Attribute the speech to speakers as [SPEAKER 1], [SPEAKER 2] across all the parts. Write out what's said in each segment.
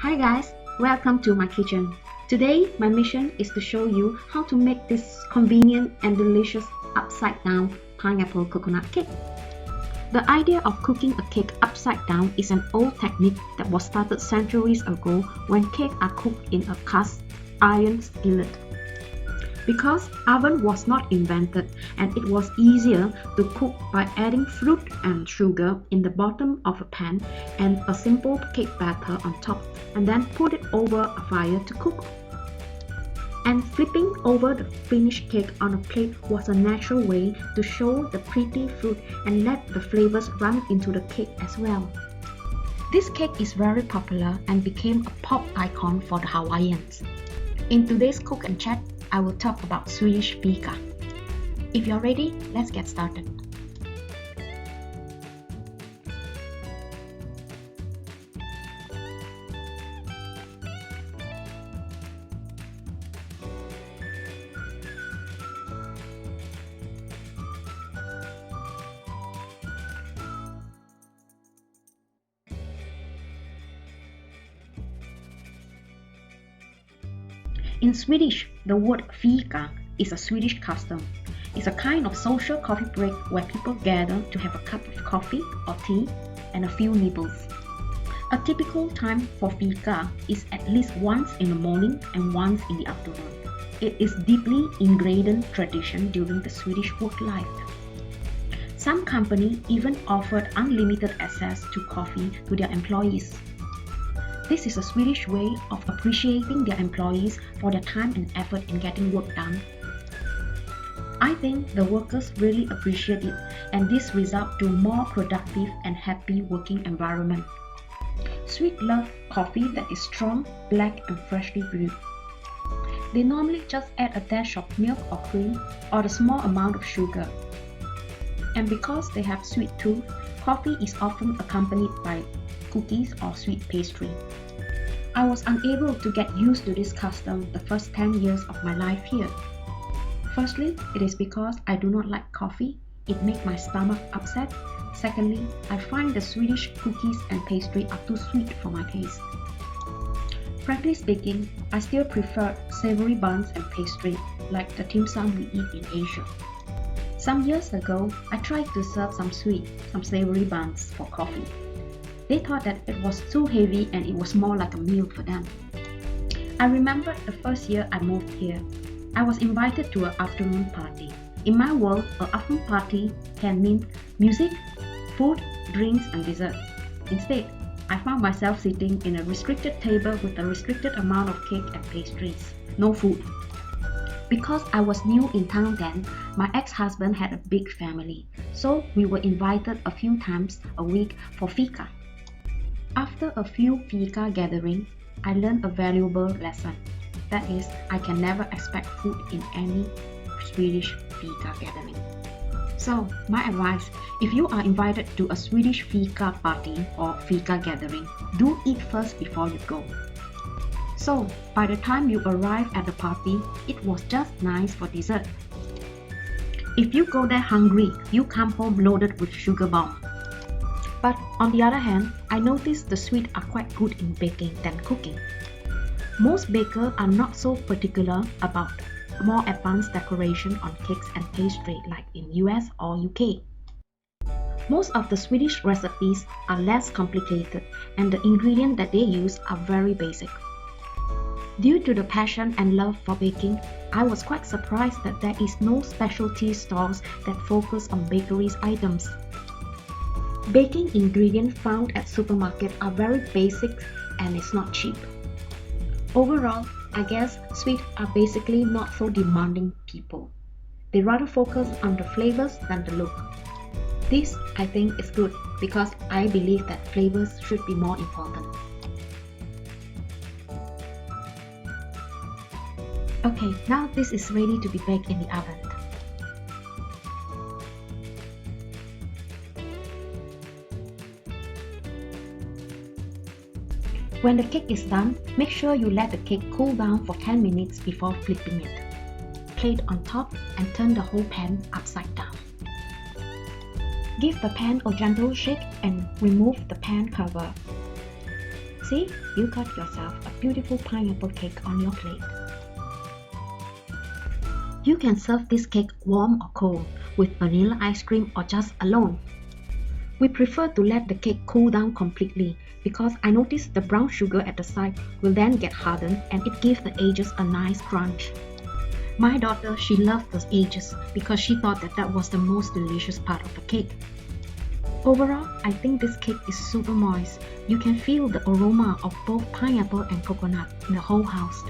[SPEAKER 1] Hi guys, welcome to my kitchen. Today my mission is to show you how to make this convenient and delicious upside down pineapple coconut cake. The idea of cooking a cake upside down is an old technique that was started centuries ago when cakes are cooked in a cast iron skillet. Because oven was not invented and it was easier to cook by adding fruit and sugar in the bottom of a pan and a simple cake batter on top, and then put it over a fire to cook. And flipping over the finished cake on a plate was a natural way to show the pretty fruit and let the flavors run into the cake as well. This cake is very popular and became a pop icon for the Hawaiians. In today's Cook and Chat, I will talk about Swedish fika. If you're ready, let's get started. In Swedish, the word fika is a Swedish custom. It's a kind of social coffee break where people gather to have a cup of coffee or tea and a few nibbles. A typical time for fika is at least once in the morning and once in the afternoon. It is deeply ingrained tradition during the Swedish work life. Some companies even offered unlimited access to coffee to their employees. This is a Swedish way of appreciating their employees for their time and effort in getting work done. I think the workers really appreciate it, and this results to more productive and happy working environment. Swedes love coffee that is strong, black and freshly brewed. They normally just add a dash of milk or cream or a small amount of sugar. And because they have sweet tooth, coffee is often accompanied by cookies or sweet pastry. I was unable to get used to this custom the first 10 years of my life here. Firstly, it is because I do not like coffee. It makes my stomach upset. Secondly, I find the Swedish cookies and pastry are too sweet for my taste. Frankly speaking, I still prefer savory buns and pastry like the dim sum we eat in Asia. Some years ago, I tried to serve some savory buns for coffee. They thought that it was too heavy and it was more like a meal for them. I remember the first year I moved here. I was invited to an afternoon party. In my world, an afternoon party can mean music, food, drinks and dessert. Instead, I found myself sitting in a restricted table with a restricted amount of cake and pastries. No food. Because I was new in town then, my ex-husband had a big family, so we were invited a few times a week for fika. After a few fika gatherings, I learned a valuable lesson. That is, I can never expect food in any Swedish fika gathering. So, my advice, if you are invited to a Swedish fika party or fika gathering, do eat first before you go. So, by the time you arrive at the party, it was just nice for dessert. If you go there hungry, you come home loaded with sugar bomb. But on the other hand, I noticed the Swedes are quite good in baking than cooking. Most bakers are not so particular about more advanced decoration on cakes and pastry like in US or UK. Most of the Swedish recipes are less complicated and the ingredients that they use are very basic. Due to the passion and love for baking, I was quite surprised that there is no specialty stores that focus on bakeries items. Baking ingredients found at supermarkets are very basic and it's not cheap. Overall, I guess Swedes are basically not so demanding people. They rather focus on the flavors than the look. This, I think, is good because I believe that flavors should be more important. Okay, now this is ready to be baked in the oven. When the cake is done, make sure you let the cake cool down for 10 minutes before flipping it. Plate on top and turn the whole pan upside down. Give the pan a gentle shake and remove the pan cover. See, you got yourself a beautiful pineapple cake on your plate. You can serve this cake warm or cold, with vanilla ice cream or just alone. We prefer to let the cake cool down completely because I noticed the brown sugar at the side will then get hardened and it gives the edges a nice crunch. My daughter, she loved the edges because she thought that was the most delicious part of the cake. Overall, I think this cake is super moist. You can feel the aroma of both pineapple and coconut in the whole house.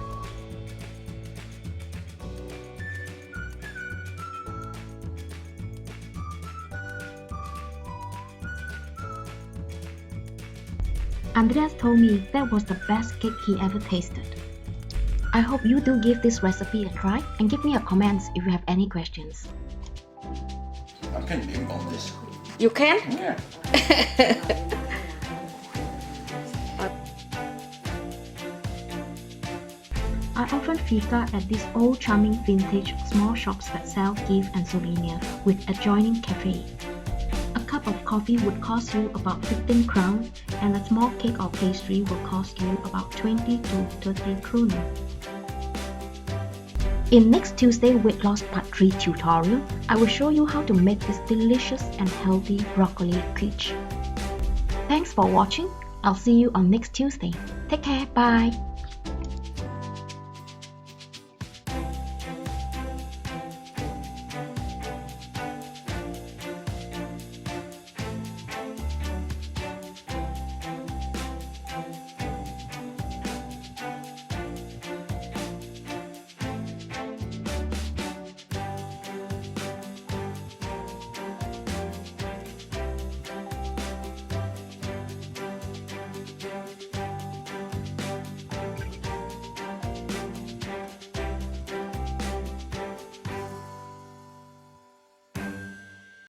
[SPEAKER 1] Andreas told me that was the best cake he ever tasted. I hope you do give this recipe a try and give me a comment if you have any questions.
[SPEAKER 2] I can live on this.
[SPEAKER 1] You can?
[SPEAKER 2] Yeah.
[SPEAKER 1] I often fika at these old charming vintage small shops that sell gifts and souvenirs with adjoining cafe. A cup of coffee would cost you about 15 crowns and a small cake or pastry will cost you about 20 to 30 kroner. In next Tuesday weight loss part 3 tutorial, I will show you how to make this delicious and healthy broccoli quiche. Thanks for watching. I'll see you on next Tuesday. Take care. Bye.